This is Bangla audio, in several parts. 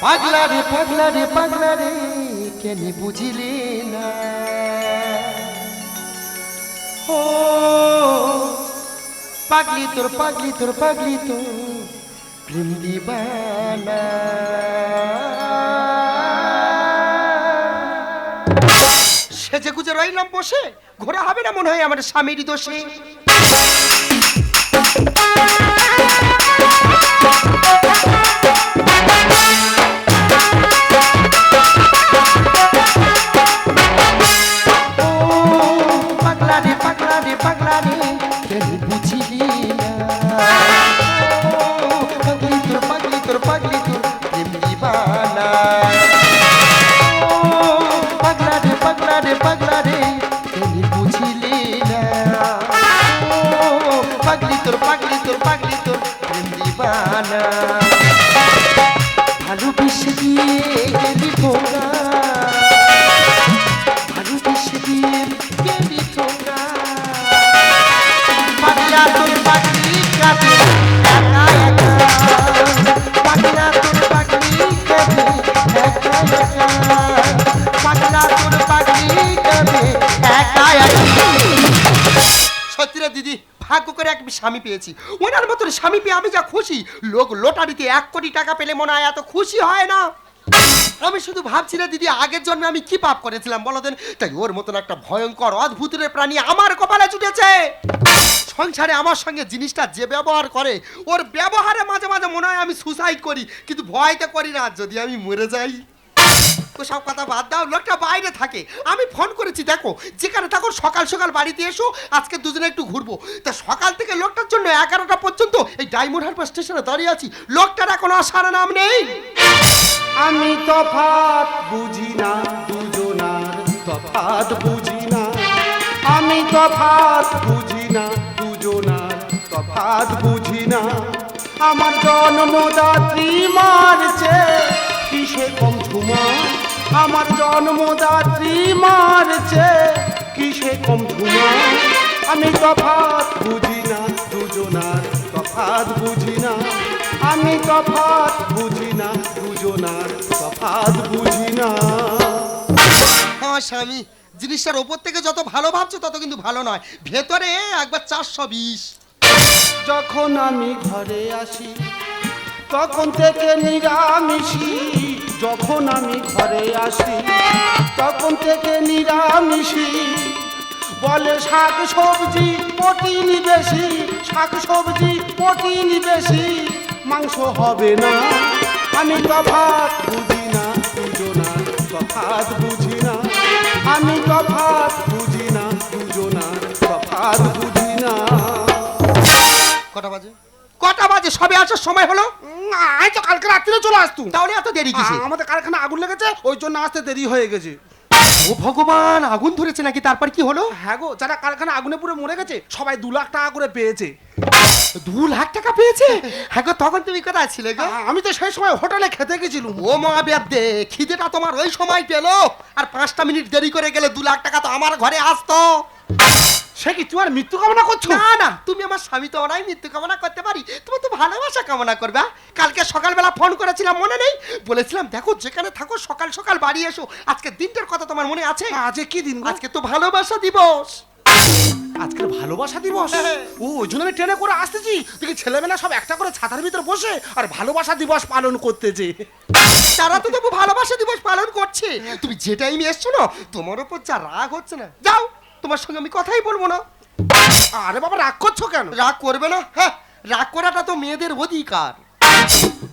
পাগলা রে পাগলা রে পাগলা রে কেন বুঝিলি না ও পাগলি তোর প্রেম দিবানা সেজে গুজে রইলাম বসে ঘোরা হবে না মনে হয় আমার স্বামীরই দোষে পাগলা রে কেন বুঝিলি না পাগলি তোর প্রেম দিবানা পাগলা রে কেন বুঝিলি না পাগলি তোর প্রেম দিবানা ভালোবেসে দিয়ে গেলি ঠোকা ভালোবেসে দিয়ে গেলি ঠোকা পাগলা তোর পাগলি কাঁদে একা একা পাগলা তোর পাগলি কাঁদে একা একা পাগলা তোর পাগলি কাঁদে একা একা সত্যি রে দিদি ভাগ্য করে এক স্বামী পেয়েছি ওনার মতন স্বামী পেয়ে আমি যা খুশি লোক লোটারিতে 1 কোটি টাকা পেলে মনে হয় এত খুশি হয় না আমি শুধু ভাবছি না দিদি আগের জন্মে আমি কি পাপ করেছিলাম বলো দেন তাই ওর মতন একটা ভয়ঙ্কর অদ্ভুত প্রাণী আমার কপালে জুটেছে সংসারে আমার সঙ্গে জিনিসটা যে ব্যবহার করে ওর ব্যবহারে মাঝে মাঝে মনে হয় আমি সুসাইড করি কিন্তু ভয়টা করি না যদি আমি মরে যাই তো সব কথা বাদ দাও লোকটা বাইরে থাকে আমি ফোন করেছি দেখো যেখানে থাকো সকাল সকাল বাড়িতে এসো আজকে দুজনে একটু ঘুরবো তা সকাল থেকে লোকটার জন্য 11টা পর্যন্ত এই ডায়মন্ড হারবার স্টেশনে দাঁড়িয়ে আছি লোকটার এখনো আসার নাম নেই আমি তফাৎ বুঝি না দুজনার তফাৎ বুঝি না আমি তফাৎ বুঝি না দুজনার তফাৎ বুঝি না আমার জন্মদাত্রী মারছে কিসে কম ঝুমা আমার জন্মদাত্রী মারছে কিসে কম ঝুমা আমি তফাৎ বুঝি না দুজনার তফাৎ বুঝি না আমি তফাৎ বুঝি না দুজনার তফাৎ বুঝি না আমার স্বামী জিনিসটার ওপর থেকে যত ভালো ভাবছো তত কিন্তু ভালো নয় ভেতরে একবার 420 যখন আমি ঘরে আসি তখন থেকে নিরামিষি যখন আমি ঘরে আসি তখন থেকে নিরামিষি বলে শাক সবজি প্রোটিন বেশি শাক সবজি প্রোটিন বেশি মাংস হবে না আমি তফাৎ বুঝি না দুজনার তফাৎ বুঝি না আমি তফাৎ বুঝি না দুজনার তফাৎ বুঝি না কটা বাজে সবে আসার সময় হলো আমি তো কালকে রাত্রে চলে আসতুম তাহলে এত দেরি কিসে আমাদের কারখানা আগুন লেগেছে ওই জন্য আসতে দেরি হয়ে গেছে ও ভগবান আগুন ধরেছে নাকি তারপর কি হলো হ্যাঁ গো যারা কারখানা আগুনে পুরো মরে গেছে সবাই 2 লাখ টাকা করে পেয়েছে 2 লাখ টাকা পেয়েছে হ্যাঁ গো তখন তুমি কোথায় ছিলে গো আমি তো সেই সময় হোটেলে খেতে গেছিলাম ও মহাবেদ দে খিদেটা তোমার ওই সময় পেলো আর 5টা মিনিট দেরি করে গেলে 2 লাখ টাকা তো আমার ঘরে আসতো সে কি তোমার মৃত্যু কামনা করছো না তুমি আমার স্বামী তো অনাই মৃত্যু কামনা করতে পারি তুমি তো ভালোবাসা কামনা করবে কালকে সকালবেলা ফোন করেছিলাম মনে নেই বলেছিলাম দেখো যেখানে থাকো সকাল সকাল বাড়ি এসো আজকে দিনটার কথা তোমার মনে আছে আজকে কি দিন আজকে তো ভালোবাসা দিবস আজকে ভালোবাসা দিবস ও ওই জন্য আমি ট্রেনে করে আসতেছি দেখি ছেলেমেয়েরা সব একটা করে ছাতার ভিতরে বসে আর ভালোবাসা দিবস পালন করতেছে তারা তো তবু ভালোবাসা দিবস পালন করছে তুমি যে টাইমে এসছো না তোমার উপর যা রাগ হচ্ছে না যাও তোমার সঙ্গে আমি কথাই বলবো না আরে বাবা রাগ করছো কেন রাগ করবে না হ্যাঁ রাগ করাটা তো মেয়েদের অধিকার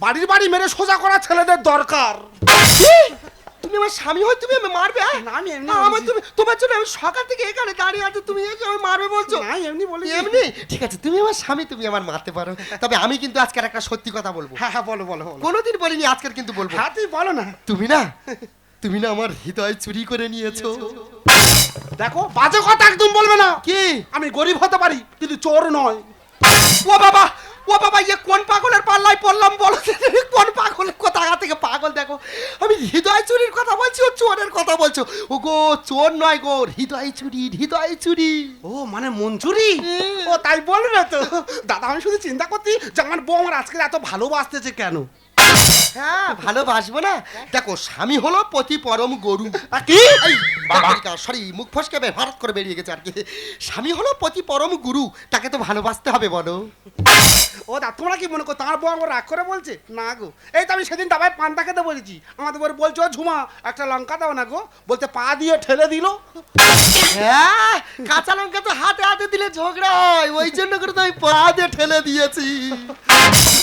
বাড়ির বাড়ি মেরে সোজা করা ছেলেদের দরকার তুমি আমার স্বামী হয়ে তুমি আমি মারবে না আমি এমনি আমার তুমি তোমার জন্য আমি সকাল থেকে এখানে দাঁড়িয়ে আছি তুমি এসে আমি মারবে বলছো না এমনি বলি এমনি ঠিক আছে তুমি আমার স্বামী তুমি আমার মারতে পারো তবে আমি কিন্তু আজকের একটা সত্যি কথা বলবো হ্যাঁ হ্যাঁ বলো বলো বলো কোনোদিন বলিনি আজকের কিন্তু বলবো হ্যাঁ তুই বলো না তুমি না আমার হৃদয় চুরি করে নিয়েছো দেখো বাজে কথা একদম বলবে না কি আমি গরিব হতে পারি কিন্তু চোর নয় ও বাবা ইয়ে কোন পাগলের পাল্লায় পড়লাম বলো কোন পাগলের কথা থেকে পাগল দেখো আমি হৃদয় চুরির কথা বলছি ও চোরের কথা বলছো ও গো চোর নয় গো হৃদয় চুরি ও মানে মন চুরি ও তাই বলবে তো দাদা আমি শুধু চিন্তা করছি যে আমার বউ আমার আজকে এত ভালোবাসতেছে কেন হ্যাঁ ভালোবাসবো না। দেখো স্বামী হলো পতি পরম গরু। কি সরি মুখ ফসকে ব্যবহার করে বেরিয়ে গেছে আর কি। স্বামী হলো পতি পরম গুরু, তাকে তো ভালোবাসতে হবে বলো। ও দা তোমরা কি মনে করো তার বউ আমার রাগ করে বলছে? না গো, এই তো আমি সেদিন দাবায় পান্তা খেতে বলেছি, আমাদের বউ বলছে ও ঝুমা একটা লঙ্কা দাও না গো, বলতে পা দিয়ে ঠেলে দিল। হ্যাঁ কাঁচা লঙ্কা তো হাতে হাতে দিলে ঝগড়া হয়, ওই জন্য করে তো আমি পা দিয়ে ঠেলে দিয়েছি।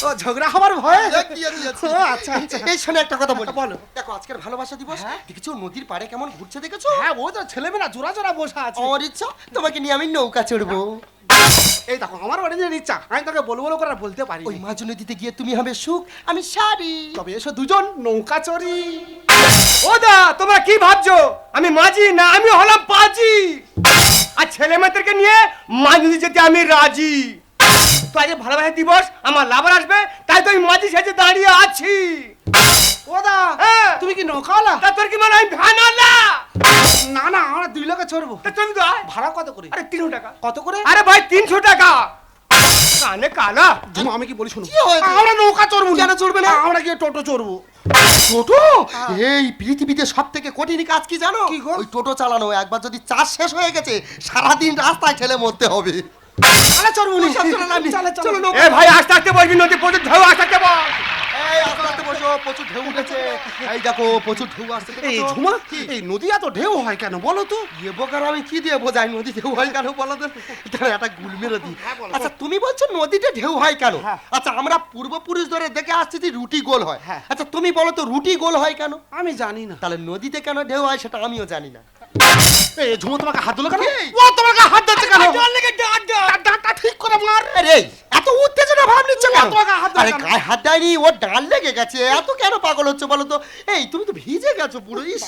ও ঝগড়া হবার ভয়ে? দিয়েছি। ও, আচ্ছা আচ্ছা। এই শোনো একটা কথা বলি। বলো। দেখো আজকের ভালোবাসা দিবস, হ্যাঁ। দেখেছো নদীর পাড়ে কেমন ঘুরছে দেখেছো? হ্যাঁ ও তো ছেলেমেয়েরা জোড়া জোড়া বসে আছে। আমার ইচ্ছা তোমাকে নিয়ে আমি নৌকা চড়বো। এই দেখো আমার অরিজিনাল ইচ্ছা, আমি তোকে বলবো বলো করে আর বলতে পারি ওই মাঝ নদীতে গিয়ে তুমি হবে সুখ, আমি শাড়ি। তবে এসো দুজন নৌকা চড়ি। ও দা তোমরা কি ভাবছো আমি মাঝি না আমি হলাম পাজি? আর ছেলে মেয়েদেরকে নিয়ে মাঝ নদী যেতে আমি রাজি। তো আজ ভালোবাসা দিবস, আমার লাভার আসবে, তাই তো আমি মাঝি সেজে দাঁড়িয়ে আছি। ও দা হ্যাঁ। তুমি কি নৌকাওয়ালা? তা তোর কি মনে হয় আমি ভ্যানওয়ালা? না না আমরা দুই লোকে চড়বো। তা তুমি তো আয়। ভাড়া কত করে? আরে 300 টাকা। কত করে? আরে ভাই 300 টাকা। কানে কালা। ঝুমা আমি কি বলি শোনো, কি হয়েছে? আমরা নৌকা চড়বো। কেন চড়বে না? আমরা গিয়ে টোটো চড়বো। টোটো? এই পৃথিবীতে সব থেকে কঠিন কাজ কি জানো? কি গো? ওই টোটো চালানো। একবার যদি চাষ শেষ হয়ে গেছে সারাদিন রাস্তায় ঠেলে মরতে হবে। তাহলে চড়বো নি। চলো, চলো, নামি। চলো, চলো। চলো, নৌকা। এ ভাই আস্তে আস্তে বলবি, নদী প্রচুর ঢেউ, আস্তে আস্তে বল। এই আস্তে আস্তে বসো, প্রচুর ঢেউ উঠেছে। এই দেখো প্রচুর ঢেউ আসছে এই দেখেছো? ঝুমা কি? এই নদী এত ঢেউ হয় কেন বলো তো? এ বোকার আমি কি দিয়ে বোঝাই নদী ঢেউ হয় কেন বলো তো? এটা একটা গুল মেরে দিই। হ্যাঁ, বলো। আচ্ছা তুমি বলছো নদীতে ঢেউ হয় কেন? হ্যাঁ। আচ্ছা আমরা পূর্বপুরুষ ধরে দেখে আসছি যে রুটি গোল হয়। হ্যাঁ। আচ্ছা তুমি বলো তো রুটি গোল হয় কেন? আমি জানি না। তাহলে নদীতে কেন ঢেউ হয় সেটা আমিও জানি না। এই ঝুমা তোমাকে হাত দিল কেন? এই। ও তোমাকে হাত দিচ্ছে কেন? জল লেগে ডাক ডাক। ডাঁটটা ঠিক করে মার। আরে এত উত্তেজনা ভাব নিচ্ছে কেন? তোমাকে হাত দেয় আরে কেন? গায়ে হাত দেয়নি, ও ডাল লেগে গেছে। এত কেন পাগল হচ্ছে বলো তো? এই তুমি তো ভিজে গেছো পুরো। ইস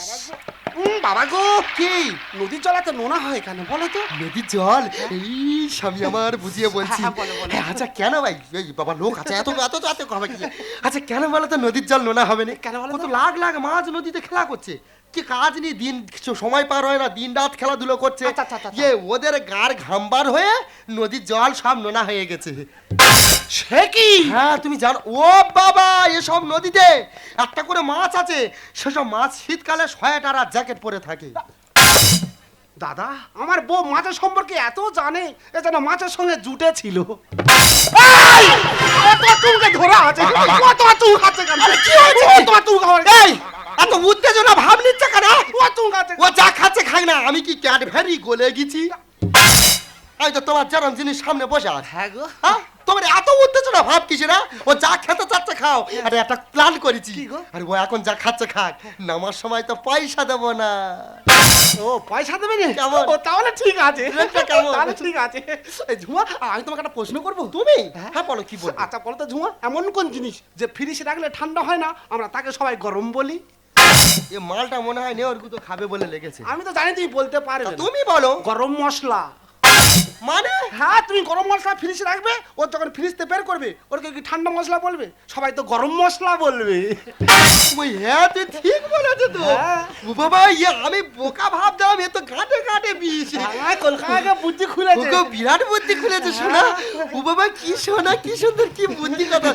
বাবা গো, কি নদীর জল এত নোনা হয় কেন বলো তো? নদীর জল? এই স্বামী আমার বুঝিয়ে বলছি। হ্যাঁ, বলো, বলো। হ্যাঁ, আচ্ছা কেন ভাই? এই বাবা লোক আছে এত এত এত হবে কি? আচ্ছা কেন বলো তো নদীর জল নোনা হবে না? কেন বলো কত তো? লাখ লাখ মাছ নদীতে খেলা করছে, কি কাজ নেই, দিন সময় পার হয় না, দিন রাত খেলাধুলো করছে। আচ্ছা, আচ্ছা, আচ্ছা। ইয়ে ওদের গার ঘামবার হয়ে নদীর জল সব নোনা হয়ে গেছে। সে কি? হ্যাঁ তুমি জানো? ও বাবা এসব নদীতে একটা করে মাছ আছে, সেসব মাছ শীতকালে সোয়েটার আর জ্যাকেট পরে থাকে। দাদা আমার বউ মাছের সম্পর্কে এত জানে, এ যেন মাছের সঙ্গে জুটে ছিল। তোমাকে ধরা আছে, কত তুই খাচ্ছে কেন? কি হয়েছে? তোমার তুই খাওয়ার এই এত উত্তেজনা ভাব নিচ্ছে কেন? ও তুই খাচ্ছে। ও যা খাচ্ছে খাক না, আমি কি ক্যাডবেরি গলে গেছি? এই তো তোমার যেরকম জিনিস সামনে বসে আছে। হ্যাঁ গো। হ্যাঁ তোমার এত উত্তেজনা ভাব কিসে না? ও যা খেতে চাচ্ছে খাও। আরে একটা প্ল্যান করেছি। কি গো? আরে ও এখন যা খাচ্ছে খাক, নামার সময় তো পয়সা দেবো না। ও পয়সা দেবে না? কেমন? ও তাহলে ঠিক আছে, রেটটা কেমন? তাহলে ঠিক আছে। এই ঝুমা আমি তোমাকে একটা প্রশ্ন করবো। তুমি? হ্যাঁ বলো কি বলবো? আচ্ছা বলো তো ঝুমা, এমন কোন জিনিস যে ফ্রিজে রাখলে ঠান্ডা হয় না, আমরা তাকে সবাই গরম বলি? এ মালটা মনে হয় নেওয়ার গুতো খাবে বলে লেগেছে। আমি তো জানি তুমি বলতে পারবে না। তুমি বলো। গরম মশলা। মানে হ্যাঁ তুমি গরম মশলা ফ্রিজে রাখবে, ও যখন ফ্রিজতে বের করবে ওরকে কি ঠান্ডা মশলা বলবে? সবাই তো গরম মশলা বলবে। ওই হ্যাঁ তুই ঠিক বলেছ তো। হ্যাঁ। ও বাবা ইয়ে আমি বোকা ভাবতাম, এ তো ঘাটে ঘাটে বিষ। হ্যাঁ, কলকাতাকে বুদ্ধি খুলেছে। ওকে বিরাট বুদ্ধি খুলেছে শোনা। ও বাবা কি শোনা, কি সুন্দর, কি বুদ্ধি কথা।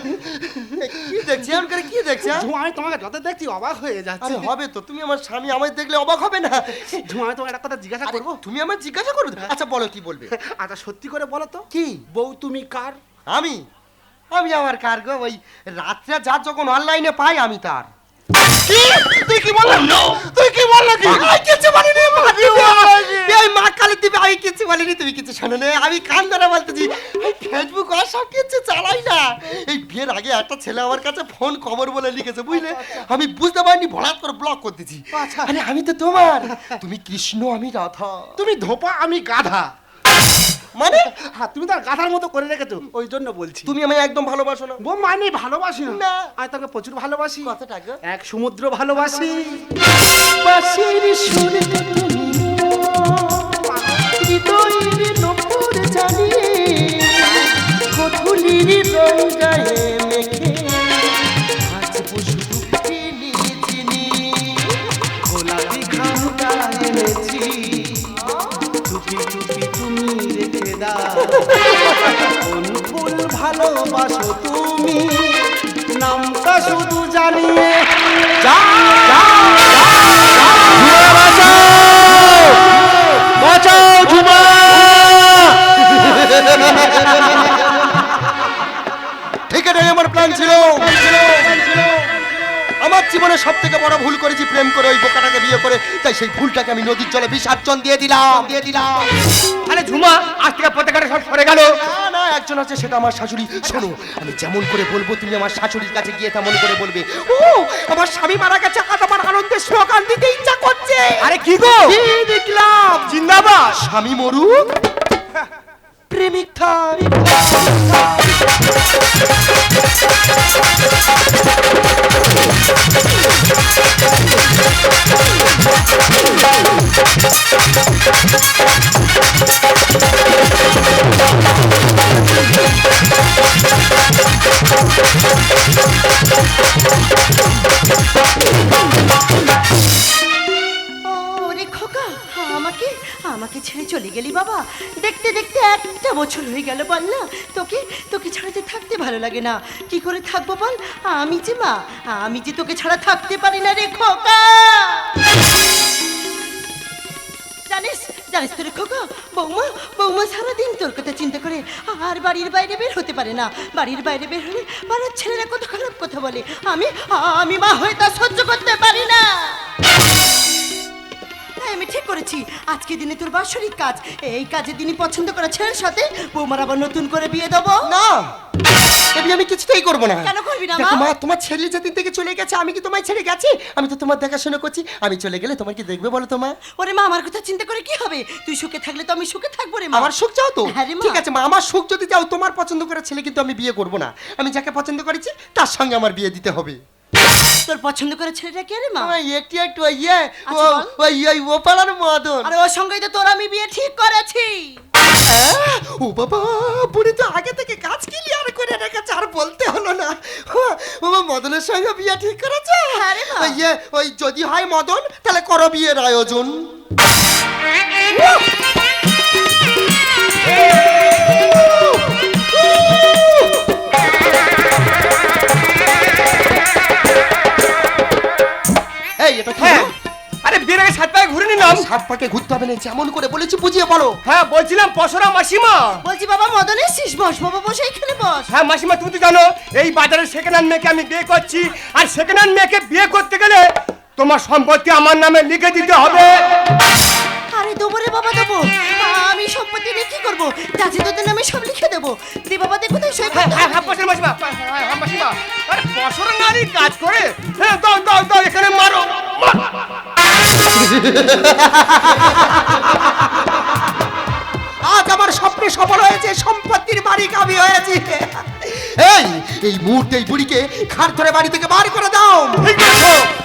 এ, কি দেখছি আমি করে, কি দেখছি? ঝুমা আমি তোমাকে যত দেখছি অবাক হয়ে যাচ্ছে। আরে হবে তো, তুমি আমার স্বামী, আমায় দেখলে অবাক হবে না? ঝুমা আমি তোমাকে একটা কথা জিজ্ঞাসা আরে, করবো। তুমি আমার জিজ্ঞাসা করো। আচ্ছা বলো কি বলবে? আচ্ছা সত্যি করে বলো তো, কি? বউ তুমি কার? আমি আমি আমার কার গো? ওই রাত্রে যা যখন অনলাইনে পাই আমি তার। কি? তুই কি বললি? তুই কি বললি কি? আমি কিছু বলিনি, এই মা কালী দিবে, আমি কিছু বলিনি, তুমি কিছু শোনো না। আমি কান ধরে বলতেছি, এই ফেসবুক আর সব কিছু চালাই না। এই বিয়ের আগে একটা ছেলে আমার কাছে ফোন খবর বলে লিখেছে বুঝলে, আমি বুঝতে পারিনি, ভরাট করে ব্লক করে দিয়েছি। আচ্ছা। আরে আমি তো তোমার, তুমি কৃষ্ণ আমি রাধা। তুমি ধোপা আমি গাধা। মানে হ্যাঁ তুমি তার গাধার মতো করে রেখেছো, ওই জন্য বলছি। তুমি আমায় একদম ভালোবাসো না? বউ মানে ভালোবাসি না। না। আমি তাকে প্রচুর ভালোবাসি। কতটা গো? এক সমুদ্র ভালোবাসি। বাঁশির সুরে তুমি হৃদয়ের নপুর জানি, কঠুলির রং গায়ে মেখে হাসবো শুধু চিনি চিনি। গোলাপি ঘামটা এনেছি, টুপি টুপি তুমি রেখে দাও। কোন ফুল ভালোবাসো তুমি, নামটা শুধু জানিয়ে বাঁচাও ঝুমা! ঠিক আছে, আমার প্ল্যান ছিল। আমার জীবনে সব থেকে বড় ভুল করেছি প্রেম করে ওই বোকাটাকে বিয়ে করে, তাই সেই ভুলটাকে আমি নদীর জলে বিসর্জন দিয়ে দিলাম। আরে ঝুমা, আজ থেকে পতাকাটা সব সরে গেল। না না, একজন আছে, সেটা আমার শাশুড়ি। শোনো, আমি যেমন করে বলবো তুমি আমার শাশুড়ির কাছে গিয়ে তেমন করে বলবে, ও আমার স্বামী মারা গেছে, আজ আমার আনন্দের স্লোগান দিতে ইচ্ছা করছে। আরে কি গো, এই দেখলাম জিন্দাবাদ। স্বামী মরুক, প্রেমিক থাক। ওরে খোকা, আমাকে আমাকে ছেড়ে চলে গেলি বাবা। দেখতে দেখতে একটা বছর হয়ে গেল বল না। তোকে তোকে ছাড়াতে থাকতে ভালো লাগে না। কি করে থাকবো বল? আমি যে মা, আমি যে তোকে ছাড়া থাকতে পারি না রে খোকা। জানিস জানিস তো রে খোকা, বৌমা বৌমা সারাদিন তোর কথা চিন্তা করে আর বাড়ির বাইরে বের হতে পারে না। বাড়ির বাইরে বের হলে পাড়ার ছেলেরা কত খারাপ কথা বলে। আমি আমি মা হয়ে তা সহ্য করতে পারি না। তাই আমি ঠিক করেছি, আজকে দিনে তোর বাৎসরিক কাজ, এই কাজের দিনই পছন্দ করা ছেলের সাথে বৌমার আবার নতুন করে বিয়ে দেবো। না, এবি আমি কিছুতেই করবো না। কেন করবি না দেখো মা? মা, তোমার ছেলে যেদিন থেকে চলে গেছে, আমি কি তোমায় ছেড়ে গেছি? আমি তো তোমার দেখাশোনা করছি। আমি চলে গেলে তোমার কি দেখবে বলো তো মা? ওরে মা, আমার কথা চিন্তা করে কি হবে? তুই সুখে থাকলে তো আমি সুখে থাকবো রে মা। আমার সুখ চাও তো? হ্যাঁ রে মা। ঠিক আছে মা, আমার সুখ যদি চাও, তোমার পছন্দ করা ছেলে কিন্তু আমি বিয়ে করবো না। আমি যাকে পছন্দ করেছি তার সঙ্গে আমার বিয়ে দিতে হবে। তোর পছন্দ করে ছেলেটা কে রে মা? ওই একটু একটু ইয়ে, আচ্ছা, বল। ওই ওপালার মদন। আরে ওর সঙ্গেই তো তোর আমি বিয়ে ঠিক করেছি। ও বাবা, বুড়ি তো আগে থেকে কাজ ক্লিয়ার করে রেখেছে, আর বলতে হলো না। ও মদনের সঙ্গে বিয়ে ঠিক করেছে। হ্যাঁ রে মা। ওই যদি হয় মদন, তাহলে করো বিয়ের আয়োজন। এই এটা কি? হ্যাঁ, আরে বিয়ের আগে 7 পায়ে ঘুরে নিলাম। সাত পাকে ঘুরতে হবে না, যেমন করে বলেছি বুঝিয়ে বলো। হ্যাঁ, বলছিলাম পশরা মাসিমা। বলছি বাবা মদন এসছিস? বস বাবা, বসে এখানে বস। হ্যাঁ মাসিমা, তুমি তো জানো এই বাজারে সেকেন্ড হ্যান্ড মেয়েকে আমি বিয়ে করছি, আর সেকেন্ড হ্যান্ড মেয়েকে বিয়ে করতে গেলে তোমার সম্পত্তি আমার নামে লিখে দিতে হবে। আরে দেবো রে বাবা, দেবো। আমি সম্পত্তি নিয়ে কি করবো? চাচি তোদের নামে সব লিখে দেবো। দে বাবা, দেখো তো সই হ্যাঁ করতে হ্যাঁ হবে। হ্যাঁ, পশরা মাসিমা, হ্যাঁ মাসিমা। আরে পশরা নারী কাজ করে। হ্যাঁ, দাও দাও দাও, এখানে মারো। আজ আমার স্বপ্ন সফল হয়েছে, সম্পত্তির মালিক আমি হয়েছি। এই মুহূর্তে এই বুড়িকে খাট ধরে বাড়ি থেকে বার করে দাও।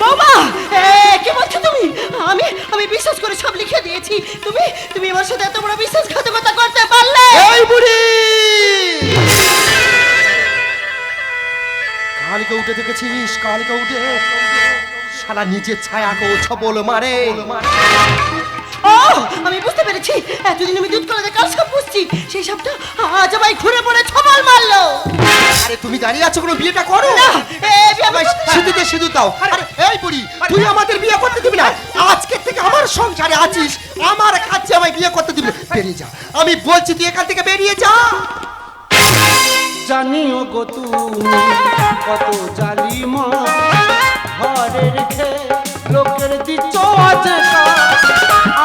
বাবা, কি বলছো তুমি? আমি আমি বিশ্বাস করে সব লিখে দিয়েছি। তুমি তুমি আমার সাথে এত বড় বিশ্বাসঘাতকতা করতে পারলে? এই বুড়ি, কালকে উঠে দেখেছিস? কালকে উঠে শালা নিজের ছায়াকেও ছবল মারে। ও, আমি বুঝতে পেরেছি। এতদিন আমি দুধ কলা কাল সব বুঝছি। সেই সবটা আজ আমায় ঘুরে পড়ে ছবল মারলো। আরে তুমি দাঁড়িয়ে আছো, কোনো বিয়েটা করো না, বিয়ে আমি করতে- সিঁদুর দিয়ে সিঁদুর দাও। আরে এই বুড়ি, তুই আমাদের বিয়ে করতে দিবি না? আজকে থেকে আমার সংসারে আছিস, আমার কাছে আমায় বিয়ে করতে দিবি না। বেরিয়ে যা, আমি বলছি, তুই এখান থেকে বেরিয়ে যা। জানিও গো তুমি কত জালিমা, ঘরে রেখে লোকের দিচ্ছ আজকা।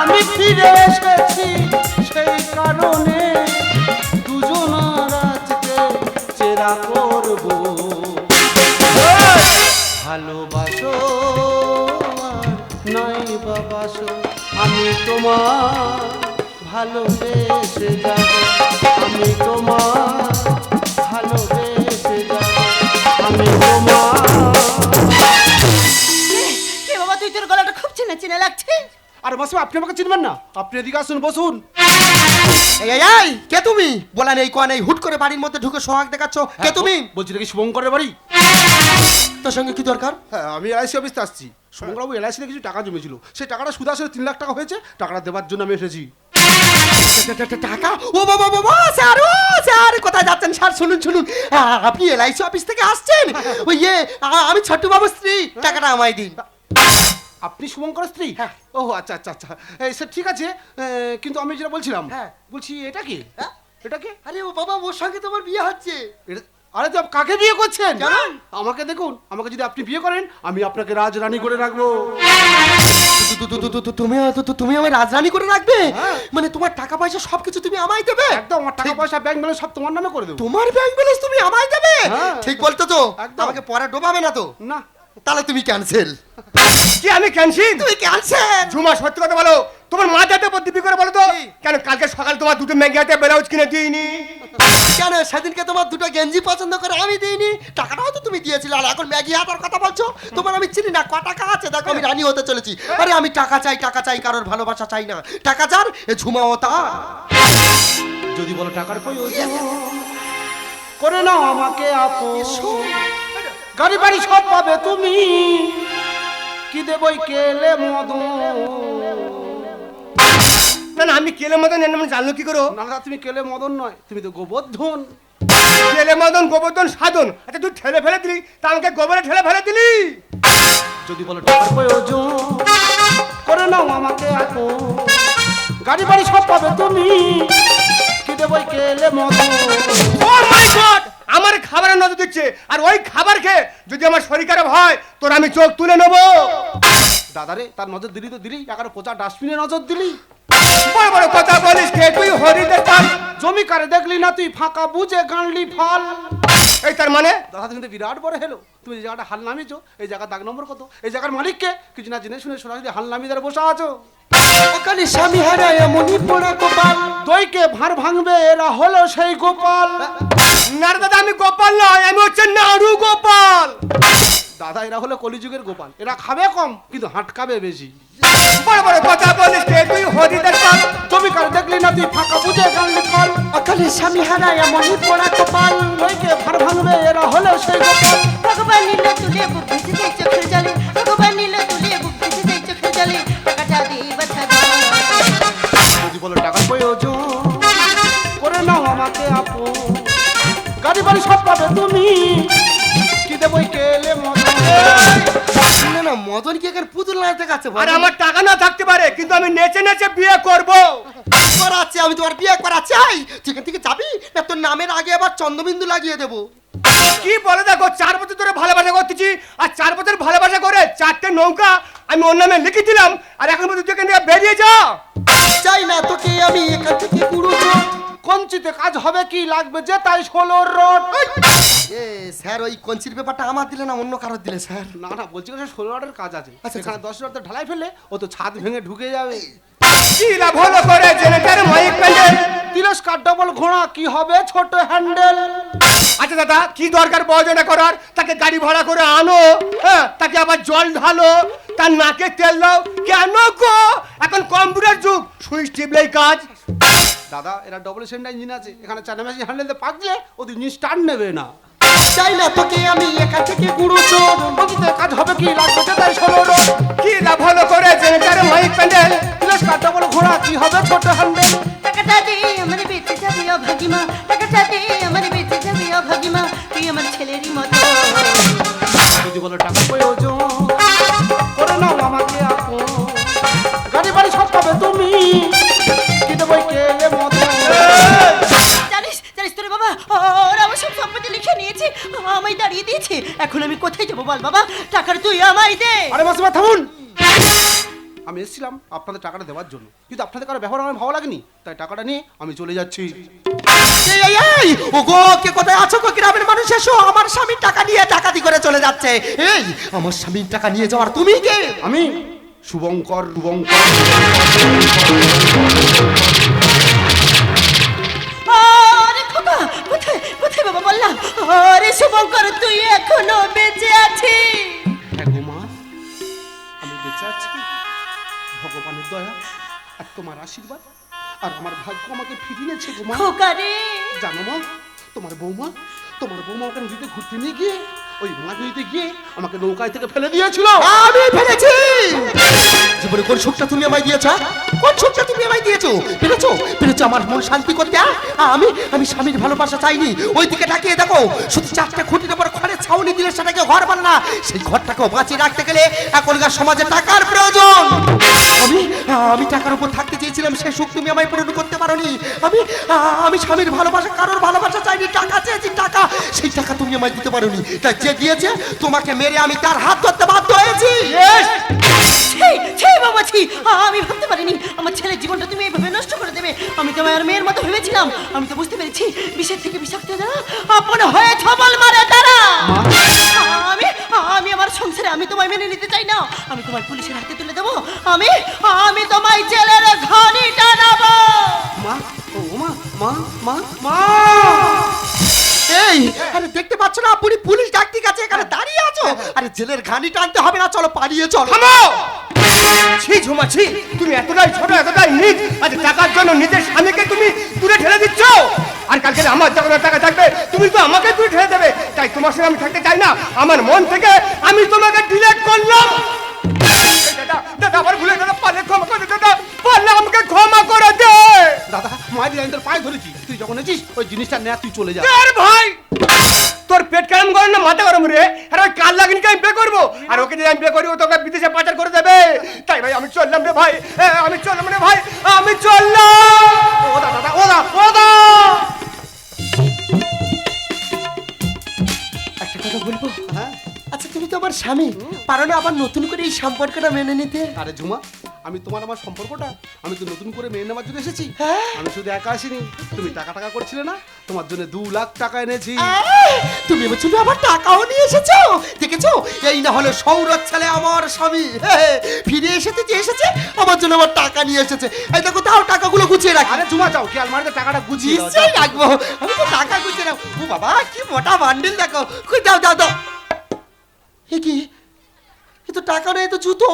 আমি ফিরে এসেছি সেই কারণে, দুজনার আজকে চেরা করব। ভালোবাসো আর নাই বাবাসো, আমি তোমার ভালোবেসে যাব। আমি তোমার ভালোবেসে যাব। আমি তোমার। কে বাবা, তুই তোর গলাটা খুব চেনা চেনা লাগছে। আর মাসিমা, আপনি আমাকে চিনবেন না? আপনি এদিকে আসুন, বসুন। এই কে তুমি? বলা নেই কোয়া নেই, হুট করে বাড়ির মধ্যে ঢুকে সোহাগ দেখাচ্ছ। কে তুমি? বলছি নাকি শুভঙ্করের বাড়ি? তোর সঙ্গে কি দরকার? হ্যাঁ, আমি এলআইসি অফিসে আসছি। শুভঙ্করবাবু এলআইসিতে কিছু টাকা জমেছিল, সেই টাকাটা সুদ আসলে 3 লাখ টাকা হয়েছে। টাকাটা দেওয়ার জন্য আমি এসেছি। টাকা? ও বাবা বাবা, স্যার, ও স্যার, কোথায় যাচ্ছেন স্যার? শুনুন শুনুন, আপনি এলআইসি অফিস থেকে আসছেন? ওই আমি ছোট্টু বাবুর স্ত্রী, টাকাটা আমায় দিন। আপনি শুভঙ্কর স্ত্রী? হ্যাঁ। ও আচ্ছা আচ্ছা আচ্ছা, এই স্যার ঠিক আছে, কিন্তু আমি যেটা বলছিলাম, হ্যাঁ। বলছি এটা কি? হ্যাঁ? এটা কি? আরে ও বাবা, ওর সঙ্গে তোমার বিয়ে হচ্ছে। এটা- আরে তো কাকে বিয়ে করছেন? কেন? আমাকে দেখুন, আমাকে যদি আপনি বিয়ে করেন, আমি আপনাকে রাজরানী করে রাখবো। তুমি আমার রাজরানী করে রাখবে? হ্যাঁ। মানে তোমার টাকা পয়সা সবকিছু তুমি আমায় দেবে? একদম, আমার টাকা পয়সা ব্যাংক ব্যালেন্স সব তোমার নামে করে দেবো। তোমার ব্যাংক ব্যালেন্স তুমি আমায় দেবে? হ্যাঁ। ঠিক বলছো তো? একদম। আমাকে পরে ডোবাবে না তো? না, তাহলে তুমি ক্যান্সেল। কি আমি ক্যান্সিল? তুমি ক্যান্সেল। ঝুমা সত্যি কথা বলো, তোমার মাথাতে দিবি করে বলো তো, কি? কেন কালকে সকাল তোমার দুটো ম্যাগি হাতে ব্লাউজ কিনে দিইনি? কেন সেদিনকে তোমার দুটো গেঞ্জি পছন্দ করে আমি দিইনি? টাকাটাও তো তুমি দিয়েছিলে, আর এখন ম্যাগি হাতার কথা বলছো? তোমার আমি চিনি না, ক টাকা আছে দেখো, আমি রানী হতে চলেছি। আরে আমি টাকা চাই, কারোর ভালোবাসা চাই না। টাকা চার, এ ঝুমা ও তা। যদি বলো টাকার প্রয়োজন, করে নাও আমাকে আপন। গাড়ি বাড়ি সব পাবে তুমি, কি দেবই কেলে মদন। না না, আমি কেলে মদন জানলো কি করো? না, তুমি কেলে মদন নয়, তুমি তো গোবর্ধন। কেলে মদন গোবর্ধন সাধন। আচ্ছা তুই ঠেলে ফেলে দিলি, তা আমাকে গোবরে ঠেলে ফেলে দিলি। যদি বলো টাকার প্রয়োজন, করে নাও আমাকে আপন। গাড়ি বাড়ি সব পাবে তুমি, কি দেবই কেলে মদন। ও মাই গড, আমার খাবারের নজর দিচ্ছে, আর ওই খাবার খেয়ে যদি আমার শরীর খারাপ হয়, তোর আমি চোখ তুলে নেবো। দাদারে, তার নজর দিলি তো দিলি, এগারো পচা ডাস্টবিনে নজর দিলি। বড় বড় কথা বলিস কে তুই? হরিদের পাল। জমি কারে দেখলি না তুই, ফাঁকা বুঝে গানলি ফল। এই তার মানে? দাদা তুমি তো বিরাট বড় হেলো, তুমি যে জায়গাটা হাল নামিয়েছো, এই জায়গার দাগ নম্বর কত, এই জায়গার মালিককে কিছু না জেনে শুনে সরাসরি হাল নামিয়ে ধরে বসে আছো। ওখানে স্বামী হারায় এমনই পড়া গোপাল। দইকে ভাঁড় ভাঙবে, এরা হলো সেই গোপাল। না রে দাদা, আমি গোপাল নয়, আমি হচ্ছে নাড়ু গোপাল। দাদা এরা হলো কলিযুগের গোপাল, এরা খাবে কম কিন্তু হাঁটকাবে বেশি। বড় বড় কথা বলিস কে তুই? হরিদের পাল। জমি কারে দেখলি না তুই, ফাঁকা বুঝে গানলি ফল। ওখানে স্বামী হারায় এমনই পড়া গোপাল। দইকে ভাঁড় ভাঙবে, এরা হলো সেই গোপাল। ভগবান নীল তুলে বুক ভেসে যায় চোখের জলে, ভগবান নীল তুলে বুক ভেসে যায় চোখের জলে, টাকাটা দে বাছা দে। যদি বলো টাকার প্রয়োজন, করে নাও আমাকে আপন। গাড়ি বাড়ি সব পাবে তুমি, কি দেবই কেলে মদন। না না, মদন কি এখানে পুতুল নাচতে কাছে? আর আমার টাকা না থাকতে পারে, কিন্তু আমি নেচে নেচে বিয়ে করব। করাচ্ছি, আমি তোমার বিয়ে করাচ্ছি। যেখান থেকে যাবি না, তোর নামের আগে আবার চন্দ্রবিন্দু লাগিয়ে দেবো। কি বলে দেখো, 4 বছর ধরে ভালোবাসা করতেছি, আর 4 বছর ভালোবাসা করে 4টে নৌকা আমি ওর নামে লিখে দিলাম, আর এখন বলতে তুই এখান থেকে বেরিয়ে যা। চাই না তোকে আমি এখান থেকে কুড়ুবো। কঞ্চিতে কাজ হবে কি, লাগবে যে তাই 16 রড। স্যার, ওই কঞ্চির ব্যাপারটা আমার দিলে না অন্য কারোর দিলে স্যার? না না, বলছি 16 রডের কাজ আছে, আচ্ছা, এখানে 10 রড ঢালাই ফেলে ও তো ছাদ ভেঙে ঢুকে যাবে। কি লাভ হলো করে জেনেটার মাইক প্যান্ডেল? তিরস্কার ডবল ঘোড়া, কি হবে ছোট হ্যান্ডেল। আচ্ছা দাদা, কি দরকার বড়জনা করার? তাকে গাড়ি ভাড়া করে আনো, হ্যাঁ, তাকে আবার জল ঢালো, তার নাকে তেল দাও। কেন গো? এখন কম্পিউটার যুগ, সুইচ টিপলেই কাজ। দাদা এরা ডবল সেন্টার ইঞ্জিন আছে, এখানে চানা মেশিন হ্যান্ডেল দিয়ে পাক দিলে ও ইঞ্জিন স্টার্ট নেবে না। চাই না তোকে আমি এখান থেকে কুড়ুবো। কঞ্চিতে কাজ হবে কি, লাগবে যে তাই 16 রড। কি লাভ হলো করে জেনেটার মাইক প্যান্ডেল? তিরস্কার ডবল ঘোড়া, কি হবে ছোট হ্যান্ডেল। টাকাটা দে আমার বেঁচে যাবে অভাগিমা, টাকাটা দে আমার বেঁচে যাবে অভাগিমা, তুই আমার ছেলেরই মতো। যদি বলো টাকা প্রয়োজন, করে নাও আমাকে আপন। গাড়ি বাড়ি সব পাবে তুমি, কি দেবই কেলে মদন। জানিস জানিস তোরে বাবা, ওরা আমার সব সম্পত্তি লিখে নিয়েছে, আমায় দাঁড়িয়ে দিয়েছে। এখন আমি কোথায় যাবো বল বাবা? টাকার তুই আমায় দে। আরে মাসিমা থামুন, আমি এসেছিলাম আপনাদের টাকাটা দেওয়ার জন্য, কিন্তু আপনাদের কারো ব্যবহার আমার ভালো লাগেনি, তাই টাকাটা নিয়ে আমি চলে যাচ্ছি। ও গো, কে কোথায় আছো গো? গ্রামের মানুষ এসো, আমার স্বামীর টাকা নিয়ে ডাকাতি করে চলে যাচ্ছে। এই, আমার স্বামীর টাকা নিয়ে যাওয়ার তুমি কে? আমি শুভঙ্কর। আরে খোকা, কোথায় কোথায় বাবা বললাম? আরে শুভঙ্কর, তুই এখনো বেঁচে আছিস? হ্যাঁ গো মা, আমি বেঁচে আছি, ভগবানের দয়া আর তোমার আশীর্বাদ, আর আমার ভাগ্য আমাকে ফিরিয়ে এনেছে গো মা। খোকা রে, জানো মা, তোমার বৌমা ওখানে দিতে ঘুরতে নিয়ে গিয়ে ও ওই মাছ নদীতে গিয়ে আমাকে নৌকায় থেকে ফেলে দিয়েছিল। আমি ফেলেছি। জীবনে কোন সুখটা তুমি আমায় দিয়েছ? কোন সুখটা তুমি আমায় দিয়েছো? পেরেছো পেরেছো আমার মন শান্তি করতে? আমি স্বামীর ভালোবাসা চাইনি। ওইদিকে তাকিয়ে দেখো, শুধু 4টা খুঁটির উপর ঘরের ছাউনি দিলে সেটাকে ঘর বলে না। সেই ঘরটাকেও বাঁচিয়ে রাখতে গেলে এখনকার সমাজে টাকার প্রয়োজন। আমি টাকার উপর থাকতে চেয়েছিলাম, সেই সুখ তুমি আমায় পূরণ করতে পারোনি। আমি স্বামীর ভালোবাসা, কারোর ভালোবাসা চাইনি, টাকা চেয়েছি টাকা। সেই টাকা তুমি আমায় দিতে পারোনি, তাই যে দিয়েছে তোমাকে মেরে আমি তার হাত ধরতে বাধ্য হয়েছি। বাবা ছি, আমি ভাবতে পারিনি আমার ছেলের জীবনটা তুমি এইভাবে নষ্ট করে দেবে। আমি তোমার আর মেয়ের মতো ভেবেছিলাম। আমি তো বুঝতে পেরেছি বিষের থেকে বিষাক্ত যারা আপন হয়ে ছবল মারে তারা। আমি আমার সংসারে আমি তোমায় মেনে নিতে চাই না। আমি তোমার পুলিশের হাতে তুলে দেবো। আমি তোমায় জেলের ঘানি টানাবো। মা, ও মা, মা, মা, মা। এই আরে দেখতে পাচ্ছ না আপনি পুলিশ ডাকতে গেছে, এখানে দাঁড়িয়ে আছো? আরে জেলের ঘানি টানতে হবে না, চলো পালিয়ে চলো। থামো! ছি ঝুমা ছি, তুমি এতটাই ছোট এতটাই নিচ, আজ টাকার জন্য নিজের স্বামীকে তুমি দূরে ঠেলে দিচ্ছ। আর কালকে আমার যখন টাকা থাকবে তুমি তো আমাকে দূরে ঠেলে দেবে। তাই তোমার সঙ্গে আমি থাকতে চাই না। আমার মন থেকে আমি তোমাকে ডিলিট করলাম। দাদা দাদা আমার ভুলে দাদা, পারলে ক্ষমা করে দে দাদা, পারলে আমাকে ক্ষমা করে দে। দাদা মায়ের আমি তোর পায়ে ধরেছি, তুই যখন এসিস ওই জিনিসটা নেয়া, তুই চলে যা। আরে ভাই, তোর পেট গরম করে না মাথা গরম রে? আর ওই কাল লাগিনিকে আমি বিয়ে করবো, আর ওকে যদি আমি বিয়ে করি ও তোকে বিদেশে পাচার করে দেবে। তাই ভাই আমি চললাম রে ভাই, আমি চললাম রে ভাই, আমি চললাম। ও দাদা, ও দা, ও দা। একটা কথা বলবো? হ্যাঁ, আচ্ছা তুমি তো আমার স্বামী, পারো না আবার নতুন করে এই সম্পর্কটা মেনে নিতে? আরে ঝুমা, আমি তোমার আমার সম্পর্কটা আমি তো নতুন করে মেনে নেওয়ার জন্য এসেছি। হ্যাঁ? আমি শুধু একা আসিনি, তুমি টাকা টাকা করছিলে না, তোমার জন্য 2 লাখ টাকা এনেছি। তুমি আমার জন্য আবার টাকাও নিয়ে এসেছো, দেখেছো? এই না হলো সৌরভ ছেলে আমার স্বামী, ফিরে এসেছে যে এসেছে, আমার জন্য আবার টাকা নিয়ে এসেছে। এই দেখো, তাও টাকাগুলো গুছিয়ে রাখি। আরে ঝুমা যাও, কি আলমারিতে টাকাটা গুছিয়ে দাও, নিশ্চয়ই যাও। রাখবো, আমি তো টাকা গুছিয়ে রাখবো। ও বাবা, কি মোটা বান্ডিল দেখো, কই দাও দাও দাও। এ কি, এ তো টাকা নেই, তো জুতো।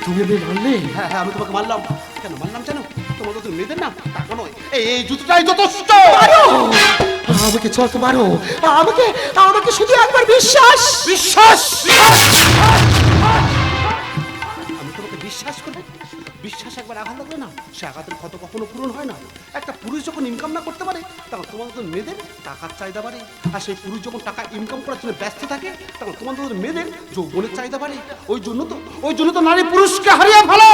তুমি আমি মানলে? হ্যাঁ হ্যাঁ, আমি তোমাকে মারলাম। কেন মারলাম জানো? তোমার তো মেয়েদের না টাকা নয়, এই জুতোটাই যথেষ্ট। মারো আমাকে, চল তো মারো আমাকে, আমাকে শুধু একবার বিশ্বাস বিশ্বাস। আমি তোমাকে বিশ্বাস করবো? বিশ্বাস একবার আঘাত লাগবে না, সে আঘাতের ক্ষত কখনো পূরণ হয় না। একটা পুরুষ যখন ইনকাম না করতে পারে, তখন তোমাদের তো মেয়েদের টাকার চাহিদা বাড়ে। আর সেই পুরুষ যখন টাকা ইনকাম করার জন্য ব্যস্ত থাকে, তখন তোমাদের মেয়েদের যৌবনের চাহিদা বাড়ে। ওই জন্য তো নারী পুরুষকে হারিয়ে ফেলে।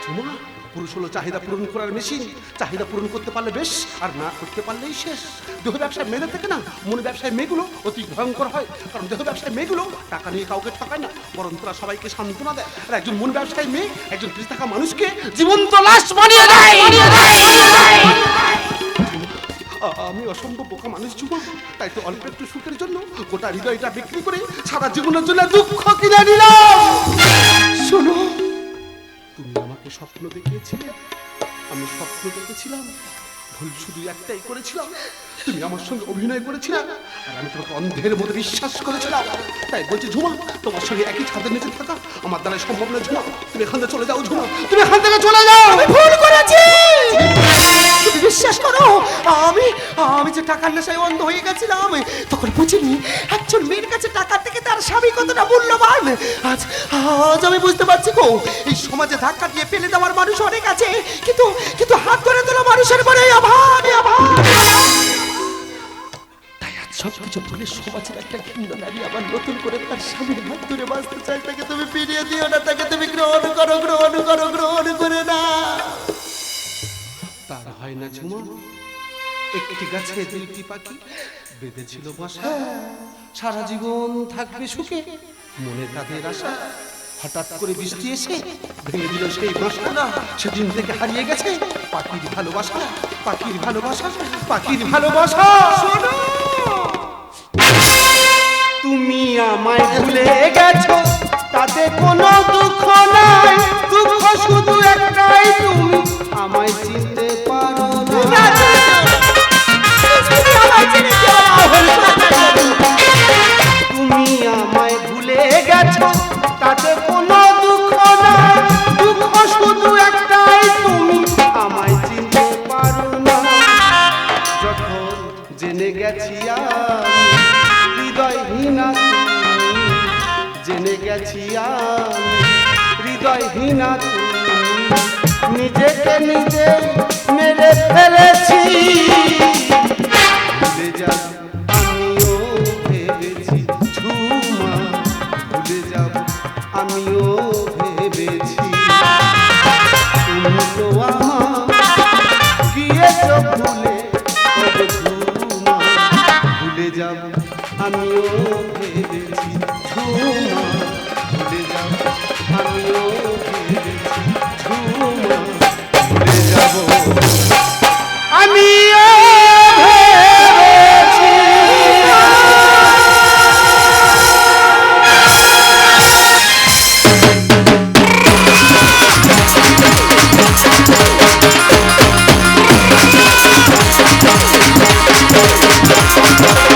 ঝুমা, পুরুষ হলো চাহিদা পূরণ করার মেশিন। চাহিদা পূরণ করতে পারলে বেশ, আর না করতে পারলেই শেষ। দেহ ব্যবসায় মেয়েদের থেকে না মন ব্যবসায় মেয়েগুলো অতি ভয়ঙ্কর হয়। কারণ দেহ ব্যবসায় মেয়েগুলো টাকা নিয়ে কাউকে ঠকায় না, বরং তারা সবাইকে সান্ত্বনা দেয়। আর একজন মন ব্যবসায়ী মেয়ে একজন বেঁচে থাকা মানুষকে জীবন্ত লাশ বানিয়ে দেয়। আমি অসম্ভব বোকা মানুষ ঝুমা, তাই তো অল্প একটু সুখের জন্য গোটা হৃদয়টা বিক্রি করে সারা জীবনের জন্য দুঃখ কিনে নিলাম। শোনো, তুমি আমাকে স্বপ্ন দেখিয়েছিলে, আমি স্বপ্ন দেখেছিলাম। ভুল শুধু একটাই করেছিলাম, তুমি আমার সঙ্গে অভিনয় করেছিলে, আর আমি তোমাকে অন্ধের মতো বিশ্বাস করেছিলাম। তাই বলছি ঝুমা, তোমার সঙ্গে একই ছাদের নিচে থাকা আমার দ্বারা সম্ভব না ঝুমা। তুমি এখান থেকে চলে যাও ঝুমা, তুমি এখান থেকে চলে যাও। আমি ভুল করেছি, তুমি বিশ্বাস করো। আমি যে টাকার নেশায় অন্ধ হয়ে গেছিলাম, তখন বুঝিনি একজন মেয়ের কাছে টাকার থেকে তার স্বামী কতটা মূল্যবান। আজ আমি বুঝতে পারছি গো, এই সমাজে ধাক্কা দিয়ে ফেলে দেওয়ার মানুষ অনেক আছে, কিন্তু হাত ধরে তোলা মানুষের বড় অভাব। তাই আজ সবকিছু ভুলে সমাজের একটা ঘৃণ্য নারী আবার নতুন করে তার স্বামীর হাত ধরে বাঁচতে চাই। তাকে তুমি ফিরিয়ে দিও না, তাকে তুমি গ্রহণ করে না। তার হয় না ঝুমা, একটি গাছে 2টি পাখি বেঁধেছিল বাসা, সারা জীবন থাকবে সুখে মনে তাদের আশা। হঠাৎ করে বৃষ্টি এসে ভেঙে দিল সেই বাসা। না, সেদিন থেকে হারিয়ে গেছে পাখির ভালোবাসা, পাখির ভালোবাসা, পাখির ভালোবাসা। শোনো, তুমি আমায় ভুলে গেছো, তাতে কোনো দুঃখ নাই। দুঃখ শুধু একটাই, তুমি আমায় চিনতে পারো না। তুমি আমায় ভুলে গেছো, তাতে কোনো দুঃখ নাই। দুঃখ শুধু একটাই, তুমি আমায় চিনতে পারো না। যখন যে গেছি আমি হৃদয়হীনা তুমি, জেনে গেছি আমি হৃদয়হীনা তুমি, নিজেকে নিজে মেরে ফেলে